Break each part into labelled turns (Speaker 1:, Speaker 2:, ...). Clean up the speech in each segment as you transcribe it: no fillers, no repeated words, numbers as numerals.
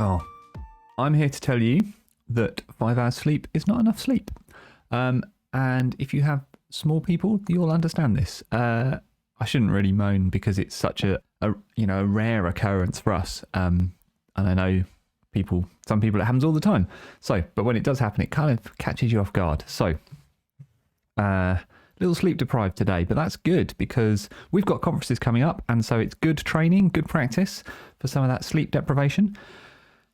Speaker 1: Oh, I'm here to tell you that 5 hours sleep is not enough sleep. And if you have small people, you'll understand this. I shouldn't really moan because it's such a rare occurrence for us. And I know some people it happens all the time. But when it does happen, it kind of catches you off guard. So, little sleep deprived today, but that's good because we've got conferences coming up, and so it's good training, good practice for some of that sleep deprivation.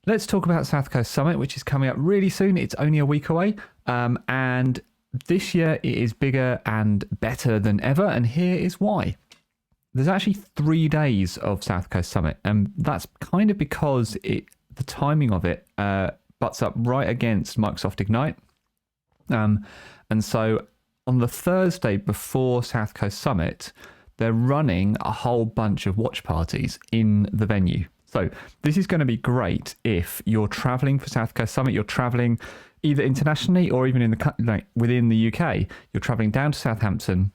Speaker 1: Let's talk about South Coast Summit, which is coming up really soon. It's only a week away, and this year it is bigger and better than ever, and here is why. There's actually 3 days of South Coast Summit, and that's kind of because the timing of it butts up right against Microsoft Ignite. And so on the Thursday before South Coast Summit, they're running a whole bunch of watch parties in the venue. So this is going to be great if you're traveling for South Coast Summit. You're traveling either internationally or even within the UK. You're traveling down to Southampton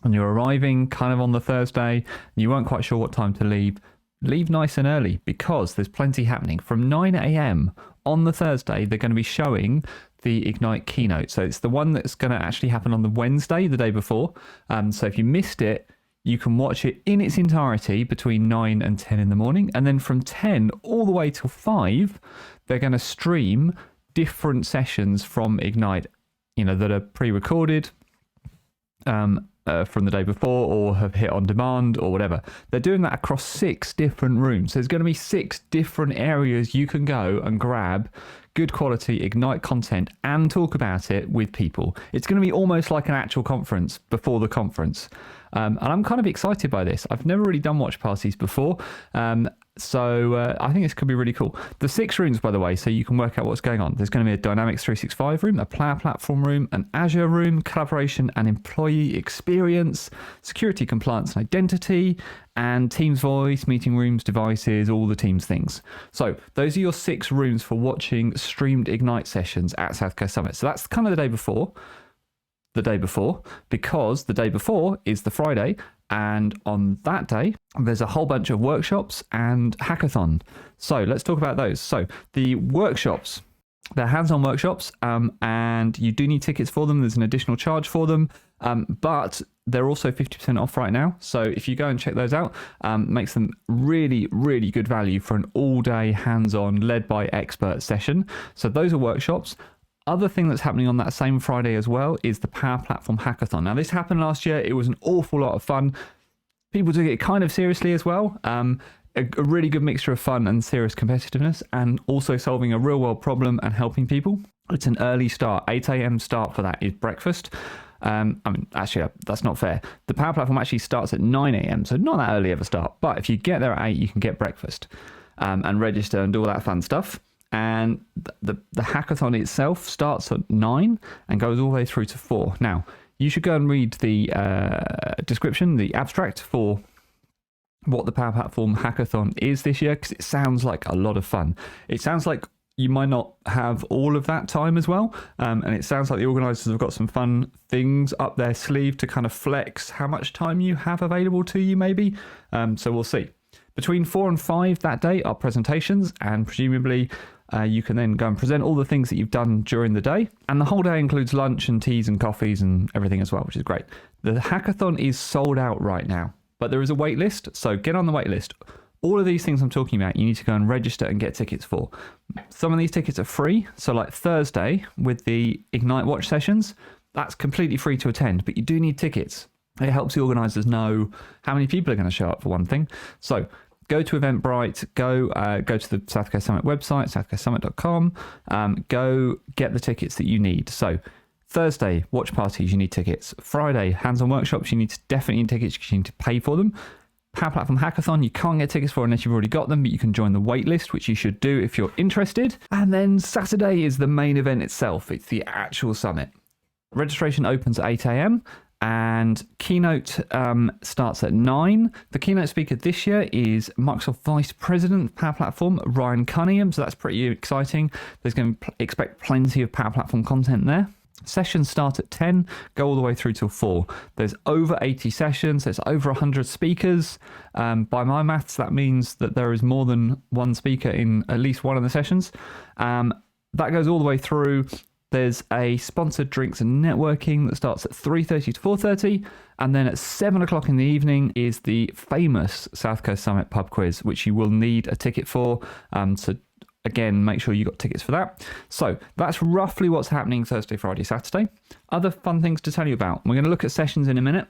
Speaker 1: and you're arriving kind of on the Thursday. You weren't quite sure what time to leave. Leave nice and early because there's plenty happening. From 9 a.m. on the Thursday, they're going to be showing the Ignite keynote. So it's the one that's going to actually happen on the Wednesday, the day before. So if you missed it, you can watch it in its entirety between 9 and 10 in the morning. And then from 10 all the way till 5, they're going to stream different sessions from Ignite, that are pre-recorded from the day before or have hit on demand or whatever. They're doing that across 6 different rooms. So there's going to be 6 different areas you can go and grab good quality Ignite content and talk about it with people. It's going to be almost like an actual conference before the conference. And I'm kind of excited by this. I've never really done watch parties before. So I think this could be really cool. The 6 rooms, by the way, so you can work out what's going on. There's going to be a Dynamics 365 room, a PowerPlatform room, an Azure room, collaboration and employee experience, security, compliance and identity, and Teams voice, meeting rooms, devices, all the Teams things. So those are your 6 rooms for watching streamed Ignite sessions at South Coast Summit. So that's kind of the day before, because the day before is the Friday. And on that day, there's a whole bunch of workshops and hackathon. So let's talk about those. So the workshops, they're hands-on workshops, and you do need tickets for them. There's an additional charge for them, but they're also 50% off right now. So if you go and check those out, makes them really, really good value for an all-day hands-on, led by expert session. So those are workshops. Other thing that's happening on that same Friday as well is the PowerPlatform Hackathon. Now, this happened last year. It was an awful lot of fun. People took it kind of seriously as well. A really good mixture of fun and serious competitiveness, and also solving a real world problem and helping people. It's an early start. 8 a.m. start for that is breakfast. Actually, that's not fair. The Power Platform actually starts at 9 a.m. So not that early of a start. But if you get there at 8, you can get breakfast and register and do all that fun stuff. And the hackathon itself starts at 9 and goes all the way through to 4. Now, you should go and read the description, the abstract for what the Power Platform Hackathon is this year, because it sounds like a lot of fun. It sounds like you might not have all of that time as well. And it sounds like the organisers have got some fun things up their sleeve to kind of flex how much time you have available to you, maybe. So we'll see. Between 4 and 5 that day are presentations, and presumably you can then go and present all the things that you've done during the day. And the whole day includes lunch and teas and coffees and everything as well, which is great. The hackathon is sold out right now, but there is a wait list, so get on the wait list. All of these things I'm talking about, you need to go and register and get tickets for. Some of these tickets are free, so like Thursday with the Ignite Watch sessions, that's completely free to attend, but you do need tickets. It helps the organisers know how many people are going to show up, for one thing. So go to Eventbrite, go to the South Coast Summit website, southcoastsummit.com, go get the tickets that you need. So Thursday, watch parties, you need tickets. Friday, hands-on workshops, you definitely need tickets because you need to pay for them. Power Platform Hackathon, you can't get tickets for unless you've already got them, but you can join the waitlist, which you should do if you're interested. And then Saturday is the main event itself. It's the actual summit. Registration opens at 8 a.m. and keynote starts at 9. The keynote speaker this year is Microsoft Vice President Power Platform, Ryan Cunningham, so that's pretty exciting. There's going to expect plenty of Power Platform content there. Sessions start at 10, go all the way through till 4. There's over 80 sessions, there's over 100 speakers. By my maths, that means that there is more than one speaker in at least one of the sessions. That goes all the way through. There's a sponsored drinks and networking that starts at 3:30 to 4:30. And then at 7 o'clock in the evening is the famous South Coast Summit pub quiz, which you will need a ticket for. So again, make sure you got tickets for that. So that's roughly what's happening Thursday, Friday, Saturday. Other fun things to tell you about. We're going to look at sessions in a minute.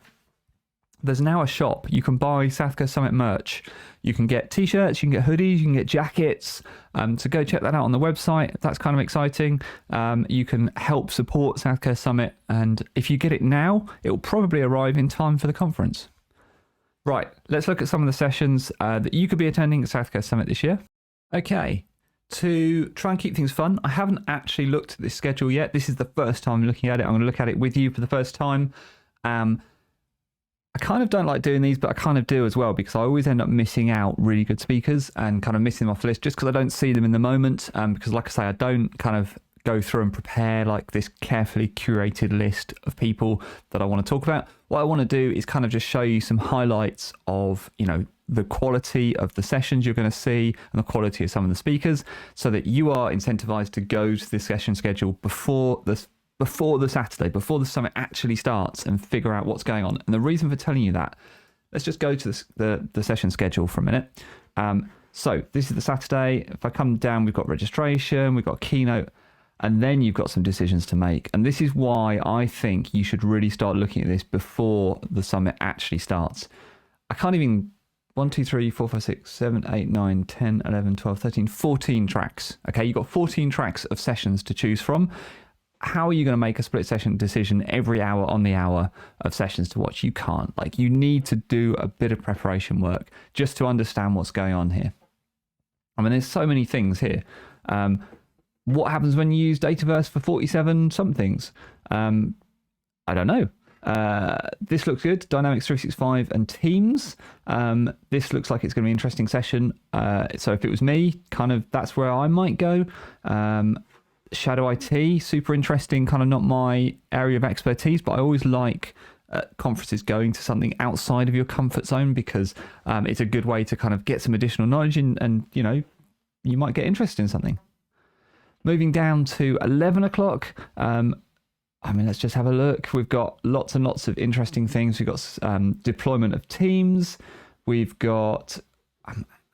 Speaker 1: There's now a shop. You can buy South Coast Summit merch. You can get t-shirts, you can get hoodies, you can get jackets. So go check that out on the website. That's kind of exciting. You can help support South Coast Summit. And if you get it now, it will probably arrive in time for the conference. Right, let's look at some of the sessions that you could be attending at South Coast Summit this year. Okay. To try and keep things fun, I haven't actually looked at this schedule yet. This is the first time I'm looking at it. I'm going to look at it with you for the first time. I kind of don't like doing these, but I kind of do as well, because I always end up missing out really good speakers and kind of missing them off the list just because I don't see them in the moment. Because like I say, I don't kind of go through and prepare like this carefully curated list of people that I want to talk about. What I want to do is kind of just show you some highlights of, the quality of the sessions you're going to see and the quality of some of the speakers, so that you are incentivized to go to the session schedule before the Saturday, before the summit actually starts, and figure out what's going on. And the reason for telling you that, let's just go to the session schedule for a minute. So this is the Saturday. If I come down, we've got registration, we've got keynote, and then you've got some decisions to make. And this is why I think you should really start looking at this before the summit actually starts. I can't even 1, 2, 3, 4, 5, 6, 7, 8, 9, 10, 11, 12, 13, 14 tracks. Okay, you've got 14 tracks of sessions to choose from. How are you going to make a split session decision every hour on the hour of sessions to watch? You can't. You need to do a bit of preparation work just to understand what's going on here. I mean, there's so many things here. What happens when you use Dataverse for 47 somethings? I don't know. This looks good. Dynamics 365 and Teams. This looks like it's going to be an interesting session. So if it was me, kind of that's where I might go. Shadow IT, super interesting, kind of not my area of expertise, but I always like conferences going to something outside of your comfort zone, because it's a good way to kind of get some additional knowledge and you might get interested in something. Moving down to 11 o'clock. Let's just have a look. We've got lots and lots of interesting things. We've got deployment of Teams. We've got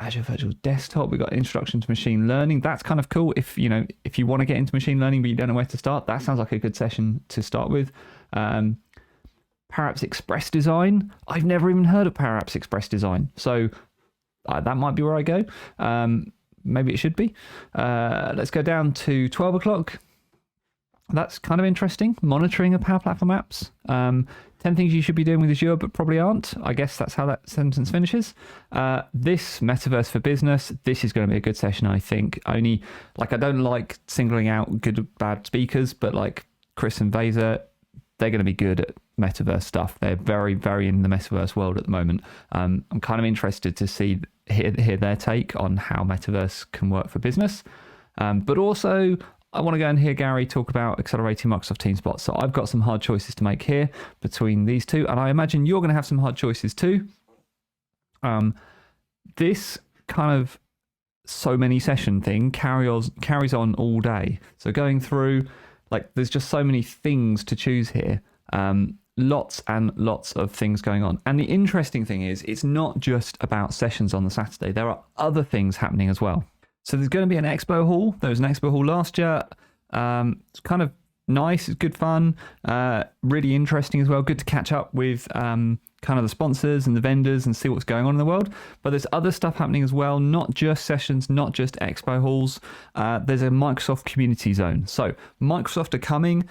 Speaker 1: Azure Virtual Desktop. We've got introduction to machine learning. That's kind of cool. If you want to get into machine learning but you don't know where to start, that sounds like a good session to start with. Power Apps Express Design. I've never even heard of Power Apps Express Design, so that might be where I go. Maybe it should be. Let's go down to 12 o'clock. That's kind of interesting. Monitoring of Power Platform apps. 10 things you should be doing with Azure but probably aren't. I guess that's how that sentence finishes. This Metaverse for Business, this is going to be a good session, I think. Only, I don't like singling out good, bad speakers, but Chris and Vaser, they're going to be good at Metaverse stuff. They're very, very in the Metaverse world at the moment. I'm kind of interested to hear their take on how Metaverse can work for business. But also, I want to go and hear Gary talk about accelerating Microsoft Teams bots. So I've got some hard choices to make here between these two, and I imagine you're going to have some hard choices too. This kind of so many session thing carries on all day. So going through, there's just so many things to choose here. Lots and lots of things going on. And the interesting thing is, it's not just about sessions on the Saturday. There are other things happening as well. So there's going to be an Expo Hall. There was an Expo Hall last year. It's kind of nice. It's good fun. Really interesting as well. Good to catch up with kind of the sponsors and the vendors and see what's going on in the world. But there's other stuff happening as well. Not just sessions, not just Expo Halls. There's a Microsoft community zone. So Microsoft are coming.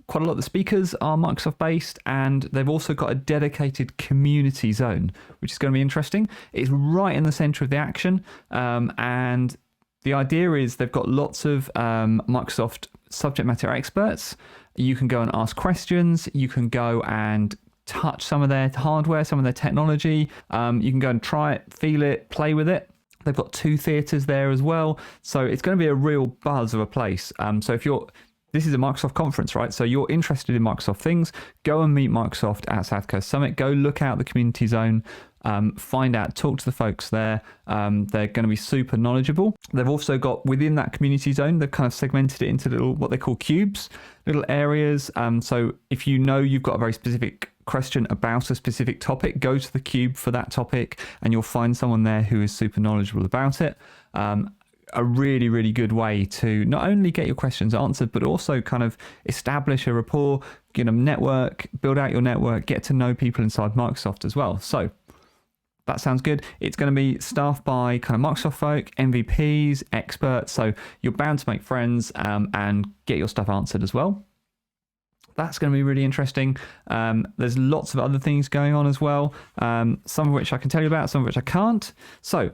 Speaker 1: Quite a lot of the speakers are Microsoft based, and they've also got a dedicated community zone, which is going to be interesting. It's right in the center of the action. And the idea is they've got lots of Microsoft subject matter experts. You can go and ask questions. You can go and touch some of their hardware, some of their technology. You can go and try it, feel it, play with it. They've got 2 theatres there as well. So it's going to be a real buzz of a place. So if you're this is a Microsoft conference, right? So you're interested in Microsoft things, go and meet Microsoft at South Coast Summit. Go look out the community zone, find out, talk to the folks there. They're going to be super knowledgeable. They've also got within that community zone, they've kind of segmented it into little, what they call cubes, little areas. So if you know you've got a very specific question about a specific topic, go to the cube for that topic and you'll find someone there who is super knowledgeable about it. A really, really good way to not only get your questions answered, but also kind of establish a rapport, network, build out your network, get to know people inside Microsoft as well. So that sounds good. It's going to be staffed by kind of Microsoft folk, MVPs, experts. So you're bound to make friends and get your stuff answered as well. That's going to be really interesting. There's lots of other things going on as well, some of which I can tell you about, some of which I can't. So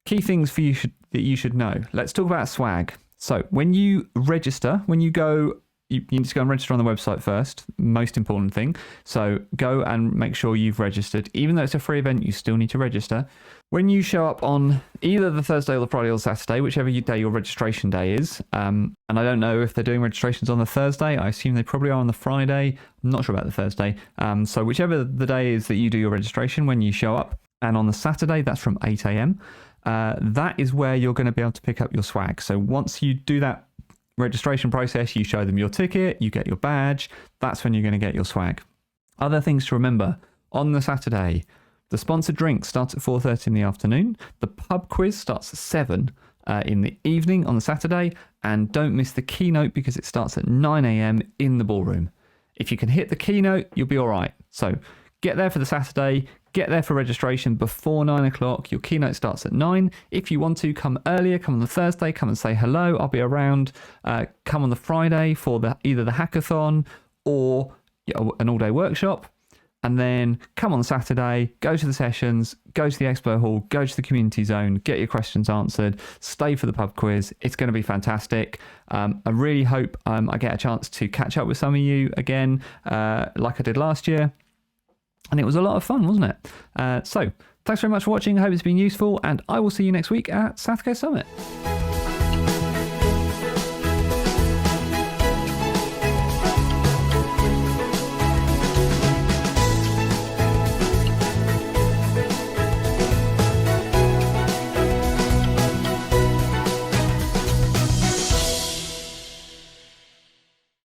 Speaker 1: key things for you that you should know. Let's talk about swag. So when you register, when you go, you need to go and register on the website first, most important thing. So go and make sure you've registered. Even though it's a free event, you still need to register. When you show up on either the Thursday or the Friday or the Saturday, whichever day your registration day is, and I don't know if they're doing registrations on the Thursday, I assume they probably are on the Friday. I'm not sure about the Thursday. So whichever the day is that you do your registration when you show up, and on the Saturday, that's from 8 a.m., that is where you're going to be able to pick up your swag. So once you do that registration process, you show them your ticket, you get your badge, that's when you're going to get your swag. Other things to remember: on the Saturday, the sponsored drink starts at 4:30 in the afternoon. The pub quiz starts at 7 in the evening on the Saturday. And don't miss the keynote because it starts at 9 a.m. in the ballroom. If you can hit the keynote, you'll be all right. So get there for the Saturday, get there for registration before 9 o'clock. Your keynote starts at 9. If you want to, come earlier, come on the Thursday, come and say hello. I'll be around. Come on the Friday for either the hackathon or an all-day workshop. And then come on the Saturday, go to the sessions, go to the Expo Hall, go to the community zone, get your questions answered, stay for the pub quiz. It's going to be fantastic. I really hope I get a chance to catch up with some of you again, like I did last year. And it was a lot of fun, wasn't it? So thanks very much for watching. I hope it's been useful, and I will see you next week at South Coast Summit.